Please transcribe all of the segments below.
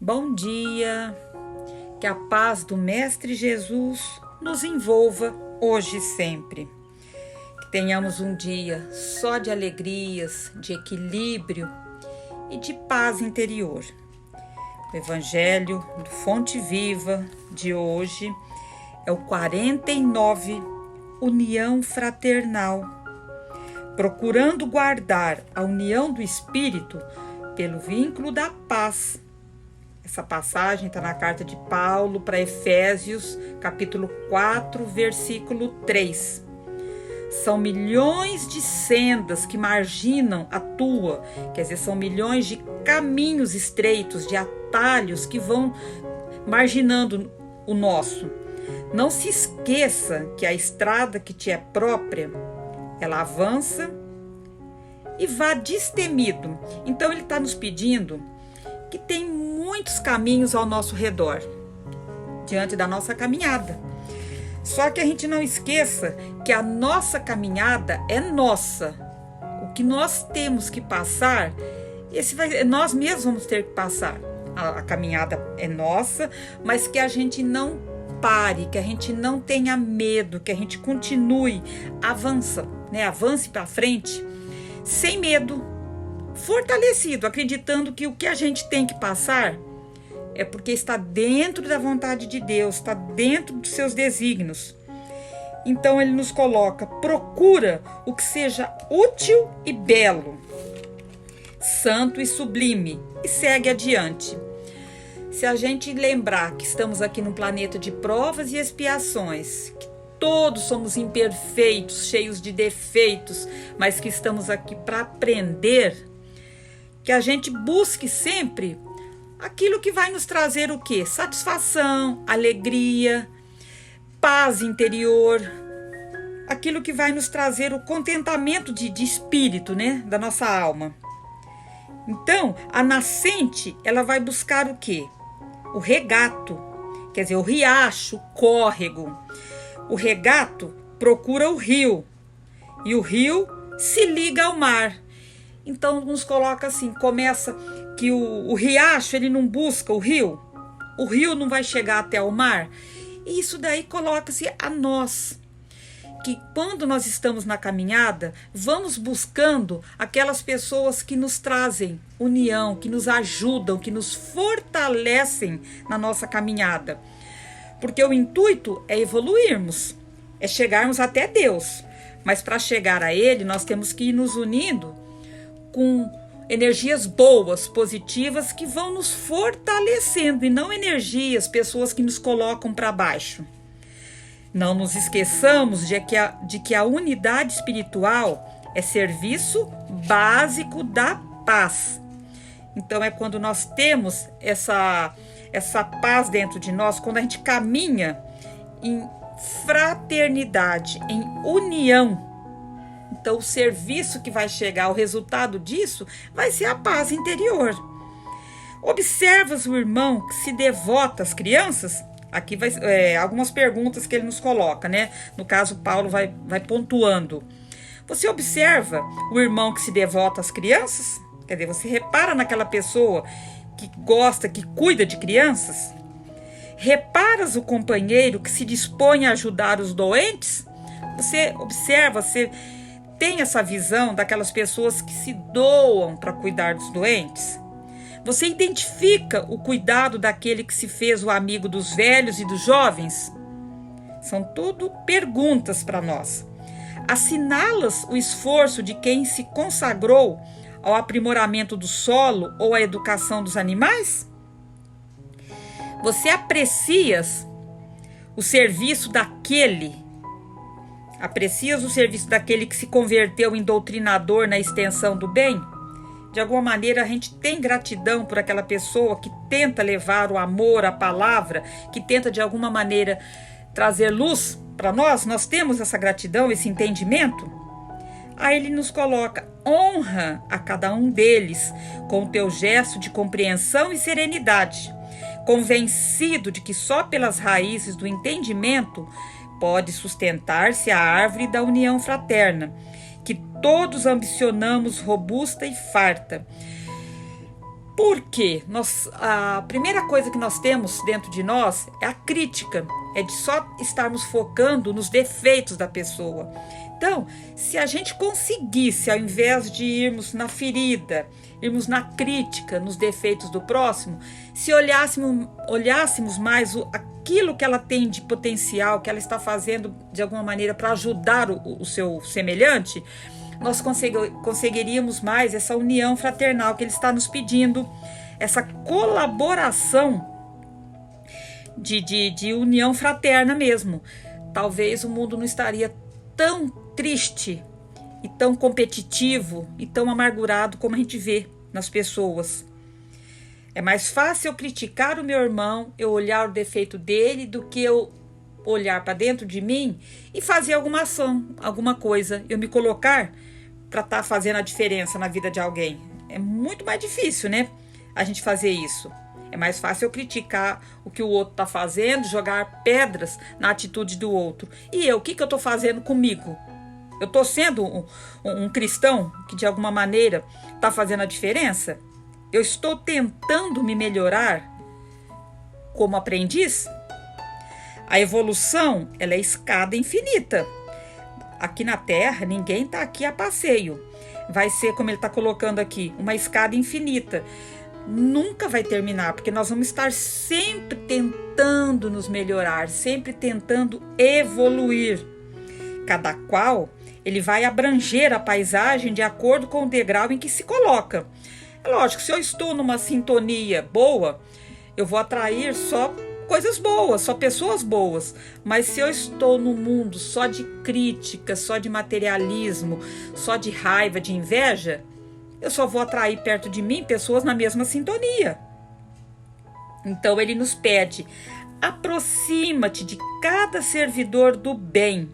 Bom dia, que a paz do Mestre Jesus nos envolva hoje e sempre. Que tenhamos um dia só de alegrias, de equilíbrio e de paz interior. O Evangelho do Fonte Viva de hoje é o 49, União Fraternal, procurando guardar a união do Espírito pelo vínculo da paz. Essa passagem está na carta de Paulo para Efésios, capítulo 4, versículo 3. São milhões de sendas que marginam a tua, quer dizer, são milhões de caminhos estreitos, de atalhos que vão marginando o nosso. Não se esqueça que a estrada que te é própria, ela avança e vá destemido. Então ele está nos pedindo que tem muitos caminhos ao nosso redor, diante da nossa caminhada. Só que a gente não esqueça que a nossa caminhada é nossa. O que nós temos que passar, nós mesmos vamos ter que passar. A caminhada é nossa, mas que a gente não pare, que a gente não tenha medo, que a gente continue, avance para frente, sem medo, fortalecido, acreditando que o que a gente tem que passar é porque está dentro da vontade de Deus, está dentro dos seus desígnios. Então ele nos coloca, procura o que seja útil e belo, santo e sublime, e segue adiante. Se a gente lembrar que estamos aqui num planeta de provas e expiações, que todos somos imperfeitos, cheios de defeitos, mas que estamos aqui para aprender, que a gente busque sempre aquilo que vai nos trazer o quê? Satisfação, alegria, paz interior, aquilo que vai nos trazer o contentamento de espírito, né? Da nossa alma. Então, a nascente, ela vai buscar o quê? O regato, quer dizer, o riacho, o córrego. O regato procura o rio e o rio se liga ao mar. Então nos coloca assim, começa que o riacho ele não busca o rio não vai chegar até o mar. E isso daí coloca-se a nós, que quando nós estamos na caminhada, vamos buscando aquelas pessoas que nos trazem união, que nos ajudam, que nos fortalecem na nossa caminhada. Porque o intuito é evoluirmos, é chegarmos até Deus. Mas para chegar a Ele, nós temos que ir nos unindo com energias boas, positivas, que vão nos fortalecendo, e não pessoas que nos colocam para baixo. Não nos esqueçamos de que a unidade espiritual é serviço básico da paz. Então é quando nós temos essa paz dentro de nós, quando a gente caminha em fraternidade, em união. Então o serviço que vai chegar, o resultado disso, vai ser a paz interior. Observas o irmão que se devota às crianças? Aqui vai algumas perguntas que ele nos coloca, né? No caso, Paulo vai pontuando. Você observa o irmão que se devota às crianças? Quer dizer, você repara naquela pessoa que gosta, que cuida de crianças? Reparas o companheiro que se dispõe a ajudar os doentes? Você observa, você tem essa visão daquelas pessoas que se doam para cuidar dos doentes? Você identifica o cuidado daquele que se fez o amigo dos velhos e dos jovens? São tudo perguntas para nós. Assinalas o esforço de quem se consagrou ao aprimoramento do solo ou à educação dos animais? Você aprecias o serviço daquele que se converteu em doutrinador na extensão do bem? De alguma maneira a gente tem gratidão por aquela pessoa que tenta levar o amor, a palavra, que tenta de alguma maneira trazer luz para nós? Nós temos essa gratidão, esse entendimento? Aí ele nos coloca, honra a cada um deles com o teu gesto de compreensão e serenidade, convencido de que só pelas raízes do entendimento pode sustentar-se a árvore da união fraterna, que todos ambicionamos robusta e farta. Por quê? A primeira coisa que nós temos dentro de nós é a crítica, é de só estarmos focando nos defeitos da pessoa. Então, se a gente conseguisse, ao invés de irmos na ferida, irmos na crítica, nos defeitos do próximo, se olhássemos mais aquilo que ela tem de potencial, que ela está fazendo de alguma maneira para ajudar o seu semelhante, nós conseguiríamos mais essa união fraternal que ele está nos pedindo, essa colaboração de união fraterna mesmo. Talvez o mundo não estaria tão triste e tão competitivo e tão amargurado como a gente vê nas pessoas. É mais fácil eu criticar o meu irmão, eu olhar o defeito dele, do que eu olhar para dentro de mim e fazer alguma ação, alguma coisa, eu me colocar para estar fazendo a diferença na vida de alguém. É muito mais difícil, né? A gente fazer isso. É mais fácil eu criticar o que o outro está fazendo, jogar pedras na atitude do outro. E eu, o que eu estou fazendo comigo? Eu estou sendo um cristão que de alguma maneira está fazendo a diferença? Eu estou tentando me melhorar como aprendiz? A evolução, ela é escada infinita. Aqui na Terra, ninguém está aqui a passeio. Vai ser, como ele está colocando aqui, uma escada infinita. Nunca vai terminar, porque nós vamos estar sempre tentando nos melhorar, sempre tentando evoluir. Cada qual, ele vai abranger a paisagem de acordo com o degrau em que se coloca. É lógico, se eu estou numa sintonia boa, eu vou atrair só coisas boas, só pessoas boas. Mas se eu estou no mundo só de crítica, só de materialismo, só de raiva, de inveja, eu só vou atrair perto de mim pessoas na mesma sintonia. Então ele nos pede: aproxima-te de cada servidor do bem,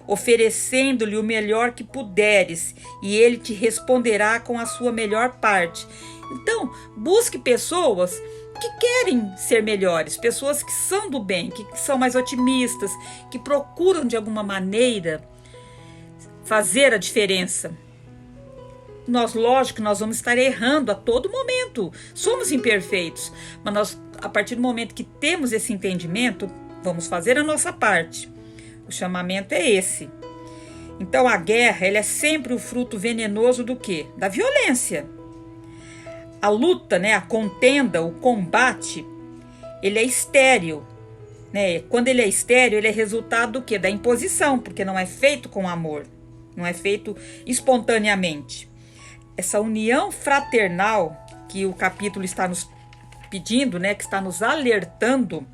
oferecendo-lhe o melhor que puderes, e ele te responderá com a sua melhor parte. Então, busque pessoas que querem ser melhores, pessoas que são do bem, que são mais otimistas, que procuram de alguma maneira fazer a diferença. Lógico, nós vamos estar errando a todo momento, somos imperfeitos, mas nós, a partir do momento que temos esse entendimento, vamos fazer a nossa parte. O chamamento é esse. Então a guerra, ela é sempre o fruto venenoso do quê? Da violência. A luta, né, a contenda, o combate, ele é estéril, né? Quando ele é estéril, ele é resultado do quê? Da imposição, porque não é feito com amor, não é feito espontaneamente. Essa união fraternal que o capítulo está nos pedindo, né, que está nos alertando,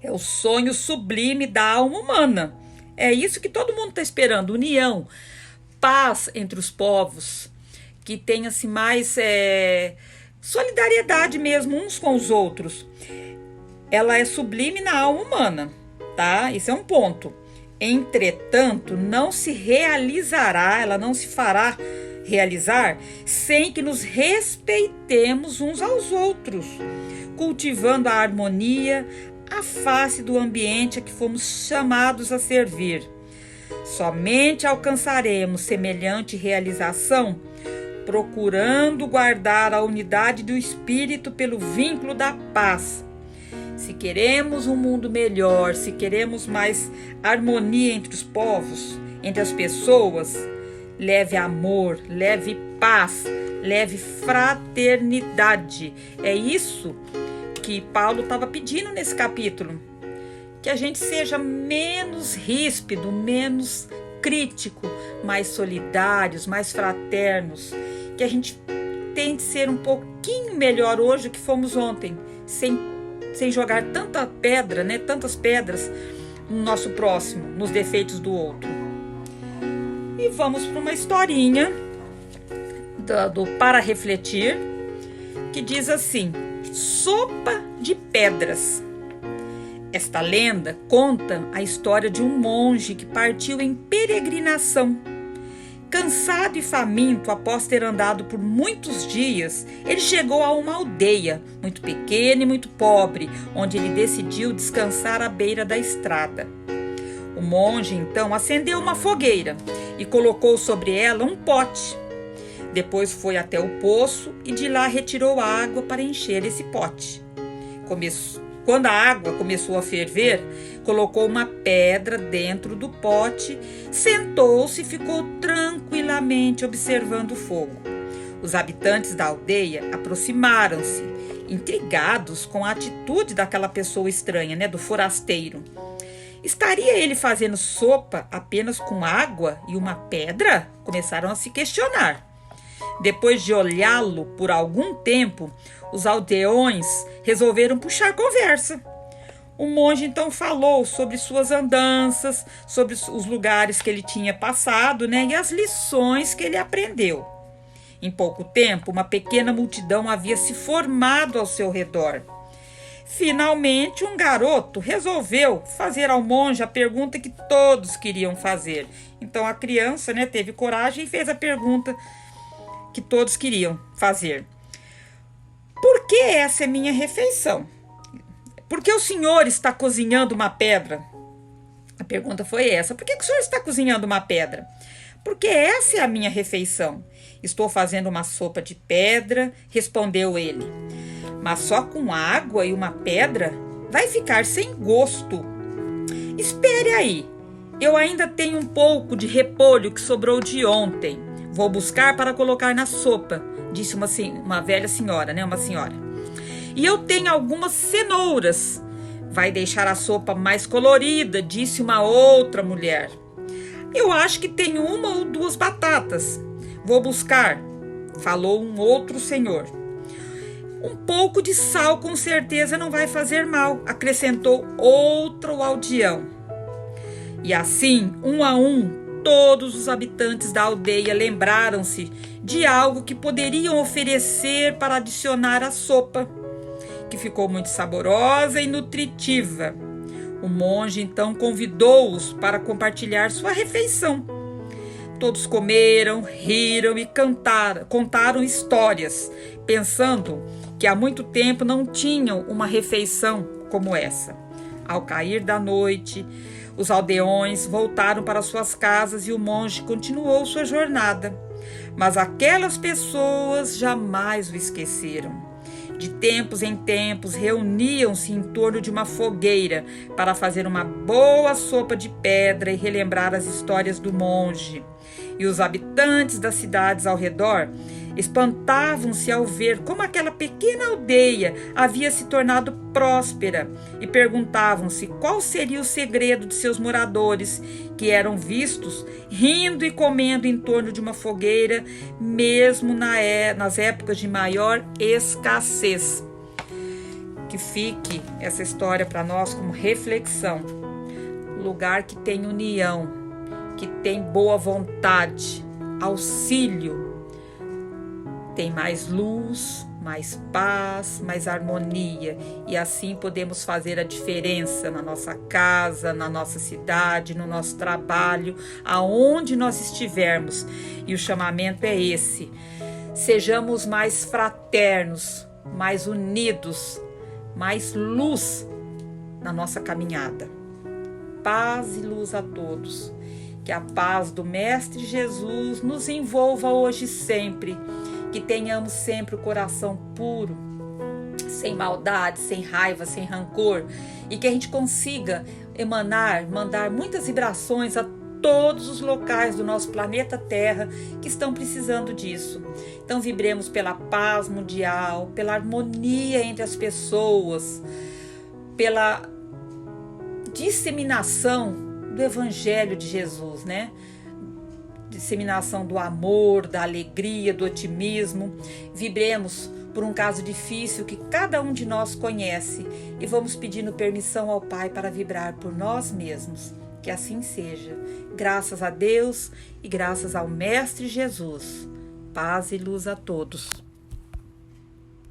é o sonho sublime da alma humana. É isso que todo mundo está esperando: união, paz entre os povos, que tenha-se mais solidariedade mesmo uns com os outros. Ela é sublime na alma humana, tá? Esse é um ponto. Entretanto, não se realizará, ela não se fará realizar sem que nos respeitemos uns aos outros, cultivando a harmonia, a face do ambiente a que fomos chamados a servir. Somente alcançaremos semelhante realização procurando guardar a unidade do espírito pelo vínculo da paz. Se queremos um mundo melhor, se queremos mais harmonia entre os povos, entre as pessoas, leve amor, leve paz, leve fraternidade. É isso que Paulo estava pedindo nesse capítulo, que a gente seja menos ríspido, menos crítico, mais solidários, mais fraternos, que a gente tente ser um pouquinho melhor hoje do que fomos ontem, sem jogar tanta pedra, né, tantas pedras no nosso próximo, nos defeitos do outro. E vamos para uma historinha do Para Refletir, que diz assim: Sopa de Pedras. Esta lenda conta a história de um monge que partiu em peregrinação. Cansado e faminto, após ter andado por muitos dias, ele chegou a uma aldeia muito pequena e muito pobre, onde ele decidiu descansar à beira da estrada. O monge, então, acendeu uma fogueira e colocou sobre ela um pote. Depois foi até o poço e de lá retirou água para encher esse pote. Quando a água começou a ferver, colocou uma pedra dentro do pote, sentou-se e ficou tranquilamente observando o fogo. Os habitantes da aldeia aproximaram-se, intrigados com a atitude daquela pessoa estranha, do forasteiro. Estaria ele fazendo sopa apenas com água e uma pedra? Começaram a se questionar. Depois de olhá-lo por algum tempo, os aldeões resolveram puxar conversa. O monge então falou sobre suas andanças, sobre os lugares que ele tinha passado, e as lições que ele aprendeu. Em pouco tempo, uma pequena multidão havia se formado ao seu redor. Finalmente, um garoto resolveu fazer ao monge a pergunta que todos queriam fazer. Então, a criança, teve coragem e fez a pergunta que todos queriam fazer. Por que essa é minha refeição? Por que o senhor está cozinhando uma pedra? A pergunta foi essa. Por que o senhor está cozinhando uma pedra? Porque essa é a minha refeição. Estou fazendo uma sopa de pedra, respondeu ele. Mas só com água e uma pedra vai ficar sem gosto. Espere aí, eu ainda tenho um pouco de repolho que sobrou de ontem. Vou buscar para colocar na sopa, disse uma velha senhora, uma senhora. E eu tenho algumas cenouras. Vai deixar a sopa mais colorida, disse uma outra mulher. Eu acho que tenho uma ou duas batatas. Vou buscar, falou um outro senhor. Um pouco de sal com certeza não vai fazer mal, acrescentou outro aldeão. E assim, um a um, todos os habitantes da aldeia lembraram-se de algo que poderiam oferecer para adicionar à sopa, que ficou muito saborosa e nutritiva. O monge então convidou-os para compartilhar sua refeição. Todos comeram, riram e contaram histórias, pensando que há muito tempo não tinham uma refeição como essa. Ao cair da noite, os aldeões voltaram para suas casas e o monge continuou sua jornada. Mas aquelas pessoas jamais o esqueceram. De tempos em tempos, reuniam-se em torno de uma fogueira para fazer uma boa sopa de pedra e relembrar as histórias do monge. E os habitantes das cidades ao redor espantavam-se ao ver como aquela pequena aldeia havia se tornado próspera e perguntavam-se qual seria o segredo de seus moradores, que eram vistos rindo e comendo em torno de uma fogueira, mesmo nas épocas de maior escassez. Que fique essa história para nós como reflexão. Lugar que tem união, que tem boa vontade, auxílio, tem mais luz, mais paz, mais harmonia, e assim podemos fazer a diferença na nossa casa, na nossa cidade, no nosso trabalho, aonde nós estivermos. E o chamamento é esse: sejamos mais fraternos, mais unidos, mais luz na nossa caminhada. Paz e luz a todos. Que a paz do Mestre Jesus nos envolva hoje e sempre. Que tenhamos sempre o coração puro, sem maldade, sem raiva, sem rancor. E que a gente consiga mandar muitas vibrações a todos os locais do nosso planeta Terra que estão precisando disso. Então vibremos pela paz mundial, pela harmonia entre as pessoas, pela disseminação do Evangelho de Jesus, disseminação do amor, da alegria, do otimismo. Vibremos por um caso difícil que cada um de nós conhece e vamos pedindo permissão ao Pai para vibrar por nós mesmos. Que assim seja. Graças a Deus e graças ao Mestre Jesus. Paz e luz a todos.